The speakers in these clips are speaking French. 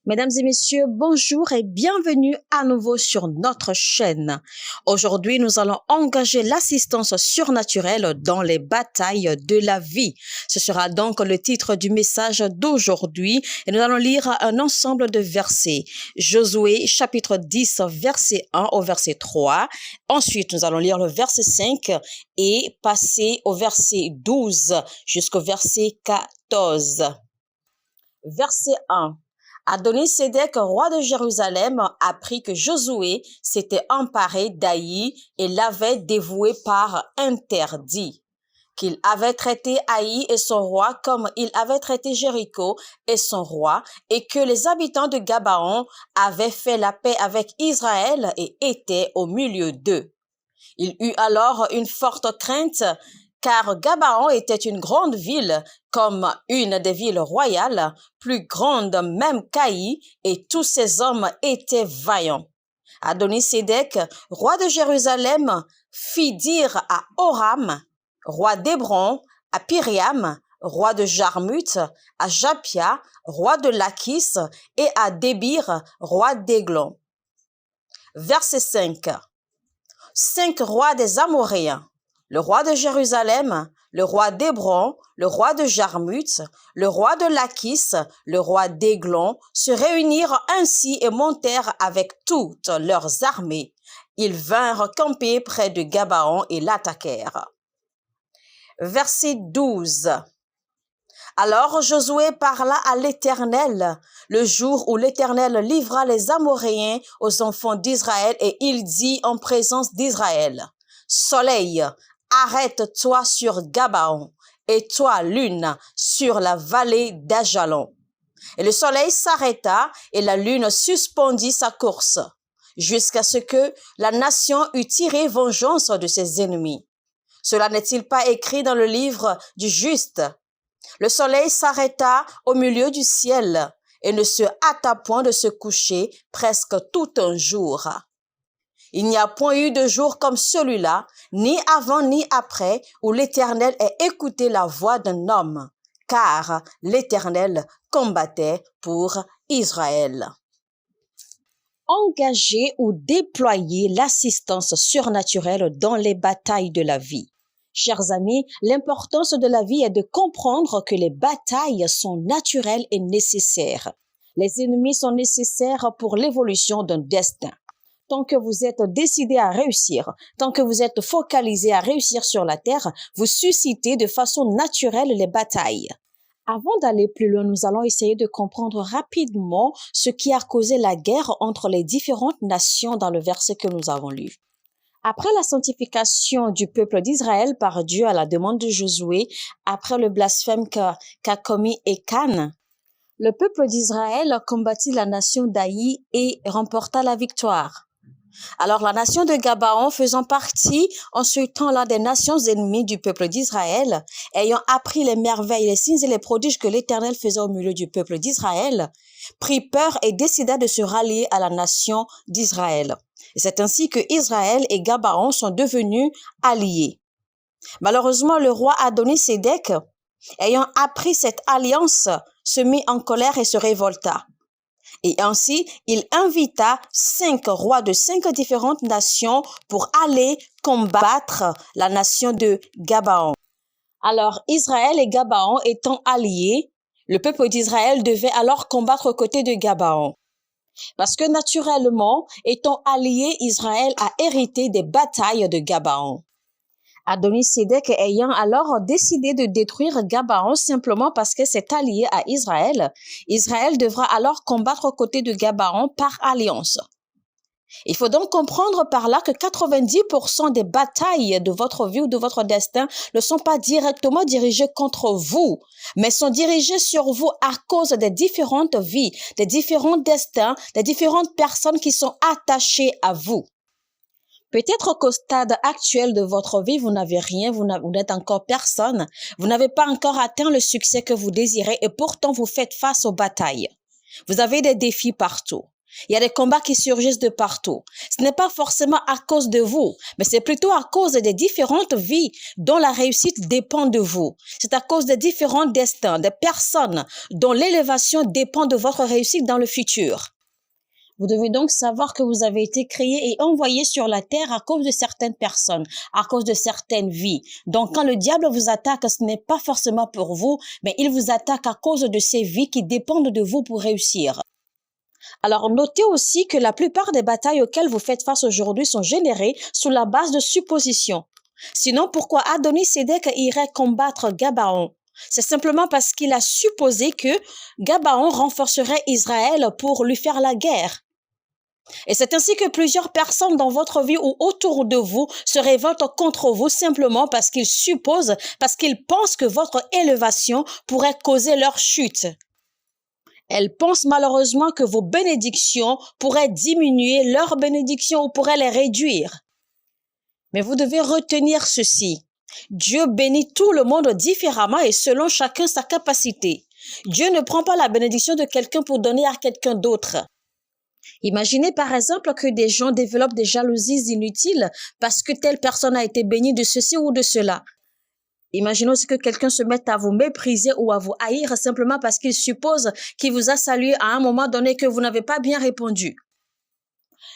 Mesdames et messieurs, bonjour et bienvenue à nouveau sur notre chaîne. Aujourd'hui, nous allons engager l'assistance surnaturelle dans les batailles de la vie. Ce sera donc le titre du message d'aujourd'hui et nous allons lire un ensemble de versets. Josué chapitre 10, verset 1 au verset 3. Ensuite, nous allons lire le verset 5 et passer au verset 12 jusqu'au verset 14. Verset 1. Adoni-Sédec, roi de Jérusalem, apprit que Josué s'était emparé d'Aï et l'avait dévoué par interdit, qu'il avait traité Aï et son roi comme il avait traité Jéricho et son roi, et que les habitants de Gabaon avaient fait la paix avec Israël et étaient au milieu d'eux. Il eut alors une forte crainte, car Gabaon était une grande ville, comme une des villes royales, plus grande même qu'Aï, et tous ses hommes étaient vaillants. Adoni-Sédec, roi de Jérusalem, fit dire à Horam, roi d'Hébron, à Piriam, roi de Jarmuth, à Japia, roi de Lachis, et à Débir, roi d'Églon. Verset 5. 5 rois des Amoréens, le roi de Jérusalem, le roi d'Hébron, le roi de Jarmuth, le roi de Lachis, le roi d'Églon, se réunirent ainsi et montèrent avec toutes leurs armées. Ils vinrent camper près de Gabaon et l'attaquèrent. Verset 12. Alors Josué parla à l'Éternel le jour où l'Éternel livra les Amoréens aux enfants d'Israël, et il dit en présence d'Israël, « Soleil, arrête-toi sur Gabaon, et toi, lune, sur la vallée d'Ajalon. » Et le soleil s'arrêta, et la lune suspendit sa course, jusqu'à ce que la nation eût tiré vengeance de ses ennemis. Cela n'est-il pas écrit dans le livre du juste? Le soleil s'arrêta au milieu du ciel et ne se hâta point de se coucher presque tout un jour. Il n'y a point eu de jour comme celui-là, ni avant ni après, où l'Éternel ait écouté la voix d'un homme, car l'Éternel combattait pour Israël. Engager ou déployer l'assistance surnaturelle dans les batailles de la vie. Chers amis, l'importance de la vie est de comprendre que les batailles sont naturelles et nécessaires. Les ennemis sont nécessaires pour l'évolution d'un destin. Tant que vous êtes décidé à réussir, tant que vous êtes focalisé à réussir sur la terre, vous suscitez de façon naturelle les batailles. Avant d'aller plus loin, nous allons essayer de comprendre rapidement ce qui a causé la guerre entre les différentes nations dans le verset que nous avons lu. Après la sanctification du peuple d'Israël par Dieu à la demande de Josué, après le blasphème qu'a commis Écan, le peuple d'Israël combattit la nation d'Aï et remporta la victoire. Alors la nation de Gabaon, faisant partie en ce temps-là des nations ennemies du peuple d'Israël, ayant appris les merveilles, les signes et les prodiges que l'Éternel faisait au milieu du peuple d'Israël, prit peur et décida de se rallier à la nation d'Israël. Et c'est ainsi que Israël et Gabaon sont devenus alliés. Malheureusement, le roi Adoni-Sédec, ayant appris cette alliance, se mit en colère et se révolta. Et ainsi, il invita 5 rois de 5 différentes nations pour aller combattre la nation de Gabaon. Alors, Israël et Gabaon étant alliés, le peuple d'Israël devait alors combattre aux côtés de Gabaon. Parce que naturellement, étant alliés, Israël a hérité des batailles de Gabaon. Adoni-Sédec ayant alors décidé de détruire Gabaon simplement parce que c'est allié à Israël, Israël devra alors combattre aux côtés de Gabaon par alliance. Il faut donc comprendre par là que 90% des batailles de votre vie ou de votre destin ne sont pas directement dirigées contre vous, mais sont dirigées sur vous à cause des différentes vies, des différents destins, des différentes personnes qui sont attachées à vous. Peut-être qu'au stade actuel de votre vie, vous n'avez rien, vous n'êtes encore personne, vous n'avez pas encore atteint le succès que vous désirez et pourtant vous faites face aux batailles. Vous avez des défis partout. Il y a des combats qui surgissent de partout. Ce n'est pas forcément à cause de vous, mais c'est plutôt à cause des différentes vies dont la réussite dépend de vous. C'est à cause des différents destins, des personnes dont l'élévation dépend de votre réussite dans le futur. Vous devez donc savoir que vous avez été créé et envoyé sur la terre à cause de certaines personnes, à cause de certaines vies. Donc, quand le diable vous attaque, ce n'est pas forcément pour vous, mais il vous attaque à cause de ces vies qui dépendent de vous pour réussir. Alors, notez aussi que la plupart des batailles auxquelles vous faites face aujourd'hui sont générées sous la base de suppositions. Sinon, pourquoi Adoni-Sédek irait combattre Gabaon? C'est simplement parce qu'il a supposé que Gabaon renforcerait Israël pour lui faire la guerre. Et c'est ainsi que plusieurs personnes dans votre vie ou autour de vous se révoltent contre vous simplement parce qu'ils supposent, parce qu'ils pensent que votre élévation pourrait causer leur chute. Elles pensent malheureusement que vos bénédictions pourraient diminuer leurs bénédictions ou pourraient les réduire. Mais vous devez retenir ceci. Dieu bénit tout le monde différemment et selon chacun sa capacité. Dieu ne prend pas la bénédiction de quelqu'un pour donner à quelqu'un d'autre. Imaginez par exemple que des gens développent des jalousies inutiles parce que telle personne a été bénie de ceci ou de cela. Imaginez aussi que quelqu'un se mette à vous mépriser ou à vous haïr simplement parce qu'il suppose qu'il vous a salué à un moment donné que vous n'avez pas bien répondu.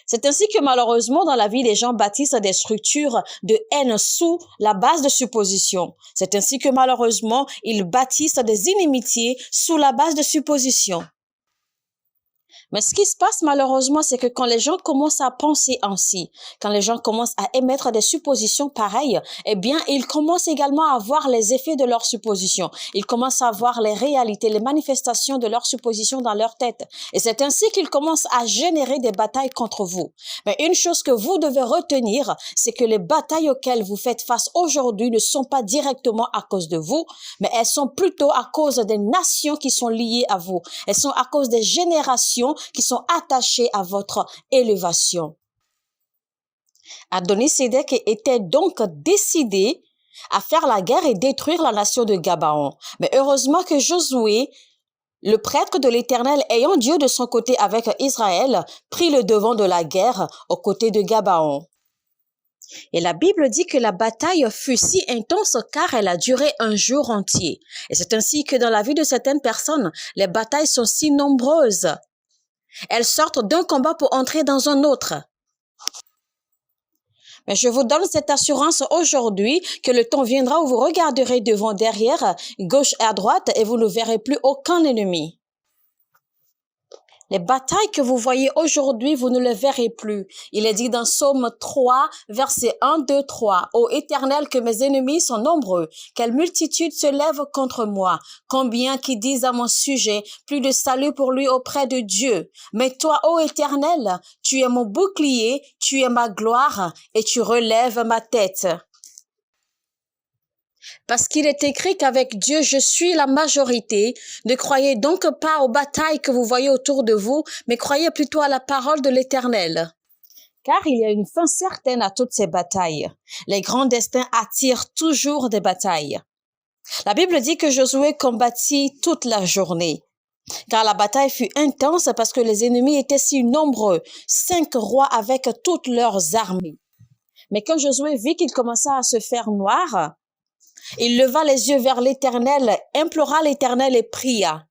C'est ainsi que malheureusement dans la vie, les gens bâtissent des structures de haine sous la base de suppositions. C'est ainsi que malheureusement, ils bâtissent des inimitiés sous la base de suppositions. Mais ce qui se passe malheureusement, c'est que quand les gens commencent à penser ainsi, quand les gens commencent à émettre des suppositions pareilles, eh bien, ils commencent également à voir les effets de leurs suppositions. Ils commencent à voir les réalités, les manifestations de leurs suppositions dans leur tête. Et c'est ainsi qu'ils commencent à générer des batailles contre vous. Mais une chose que vous devez retenir, c'est que les batailles auxquelles vous faites face aujourd'hui ne sont pas directement à cause de vous, mais elles sont plutôt à cause des nations qui sont liées à vous. Elles sont à cause des générations qui sont attachés à votre élévation. Adoni-Sédek était donc décidé à faire la guerre et détruire la nation de Gabaon. Mais heureusement que Josué, le prêtre de l'Éternel, ayant Dieu de son côté avec Israël, prit le devant de la guerre aux côtés de Gabaon. Et la Bible dit que la bataille fut si intense car elle a duré un jour entier. Et c'est ainsi que dans la vie de certaines personnes, les batailles sont si nombreuses. Elles sortent d'un combat pour entrer dans un autre. Mais je vous donne cette assurance aujourd'hui que le temps viendra où vous regarderez devant, derrière, gauche et à droite et vous ne verrez plus aucun ennemi. Les batailles que vous voyez aujourd'hui, vous ne les verrez plus. Il est dit dans Psaume 3, versets 1, 2, 3. « Ô Éternel, que mes ennemis sont nombreux, quelle multitude se lève contre moi. Combien qui disent à mon sujet, plus de salut pour lui auprès de Dieu. Mais toi, ô Éternel, tu es mon bouclier, tu es ma gloire et tu relèves ma tête. » Parce qu'il est écrit qu'avec Dieu, je suis la majorité. Ne croyez donc pas aux batailles que vous voyez autour de vous, mais croyez plutôt à la parole de l'Éternel. Car il y a une fin certaine à toutes ces batailles. Les grands destins attirent toujours des batailles. La Bible dit que Josué combattit toute la journée. Car la bataille fut intense parce que les ennemis étaient si nombreux, 5 rois avec toutes leurs armées. Mais quand Josué vit qu'il commençait à se faire noir, il leva les yeux vers l'Éternel, implora l'Éternel et pria.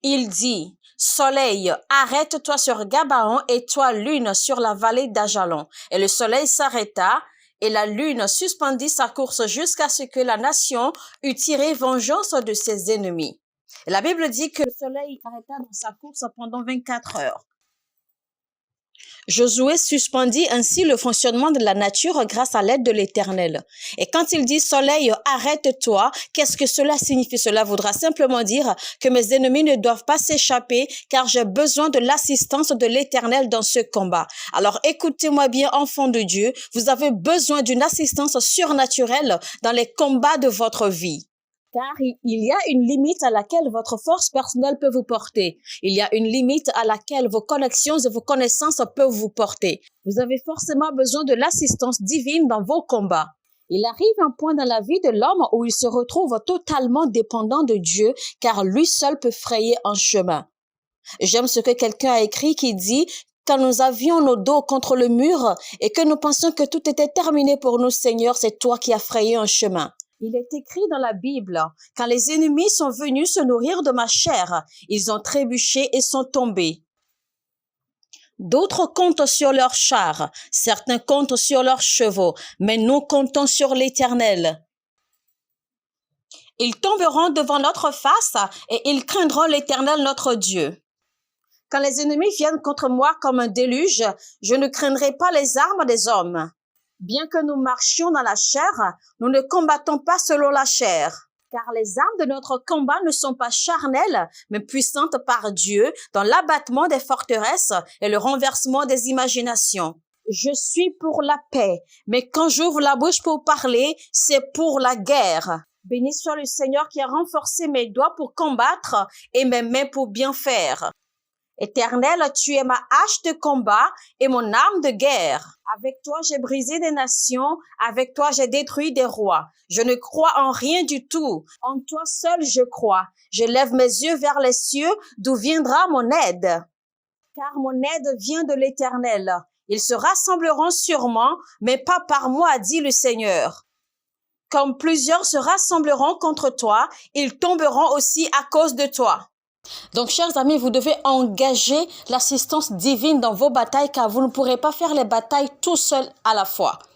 Il dit, « Soleil, arrête-toi sur Gabaon et toi, lune, sur la vallée d'Ajalon. » Et le soleil s'arrêta et la lune suspendit sa course jusqu'à ce que la nation eût tiré vengeance de ses ennemis. Et la Bible dit que le soleil arrêta dans sa course pendant 24 heures. Josué suspendit ainsi le fonctionnement de la nature grâce à l'aide de l'Éternel. Et quand il dit « Soleil, arrête-toi », qu'est-ce que cela signifie? Cela voudra simplement dire que mes ennemis ne doivent pas s'échapper car j'ai besoin de l'assistance de l'Éternel dans ce combat. Alors écoutez-moi bien, enfants de Dieu, vous avez besoin d'une assistance surnaturelle dans les combats de votre vie. Car il y a une limite à laquelle votre force personnelle peut vous porter. Il y a une limite à laquelle vos connexions et vos connaissances peuvent vous porter. Vous avez forcément besoin de l'assistance divine dans vos combats. Il arrive un point dans la vie de l'homme où il se retrouve totalement dépendant de Dieu, car lui seul peut frayer un chemin. J'aime ce que quelqu'un a écrit qui dit quand nous avions nos dos contre le mur et que nous pensions que tout était terminé pour nous, Seigneur, c'est toi qui as frayé un chemin. Il est écrit dans la Bible, quand les ennemis sont venus se nourrir de ma chair, ils ont trébuché et sont tombés. D'autres comptent sur leurs chars, certains comptent sur leurs chevaux, mais nous comptons sur l'Éternel. Ils tomberont devant notre face et ils craindront l'Éternel notre Dieu. Quand les ennemis viennent contre moi comme un déluge, je ne craindrai pas les armes des hommes. Bien que nous marchions dans la chair, nous ne combattons pas selon la chair. Car les armes de notre combat ne sont pas charnelles, mais puissantes par Dieu dans l'abattement des forteresses et le renversement des imaginations. Je suis pour la paix, mais quand j'ouvre la bouche pour parler, c'est pour la guerre. Béni soit le Seigneur qui a renforcé mes doigts pour combattre et mes mains pour bien faire. Éternel, tu es ma hache de combat et mon arme de guerre. Avec toi, j'ai brisé des nations. Avec toi, j'ai détruit des rois. Je ne crois en rien du tout. En toi seul, je crois. Je lève mes yeux vers les cieux, d'où viendra mon aide. Car mon aide vient de l'Éternel. Ils se rassembleront sûrement, mais pas par moi, dit le Seigneur. Comme plusieurs se rassembleront contre toi, ils tomberont aussi à cause de toi. Donc, chers amis, vous devez engager l'assistance divine dans vos batailles car vous ne pourrez pas faire les batailles tout seul à la fois.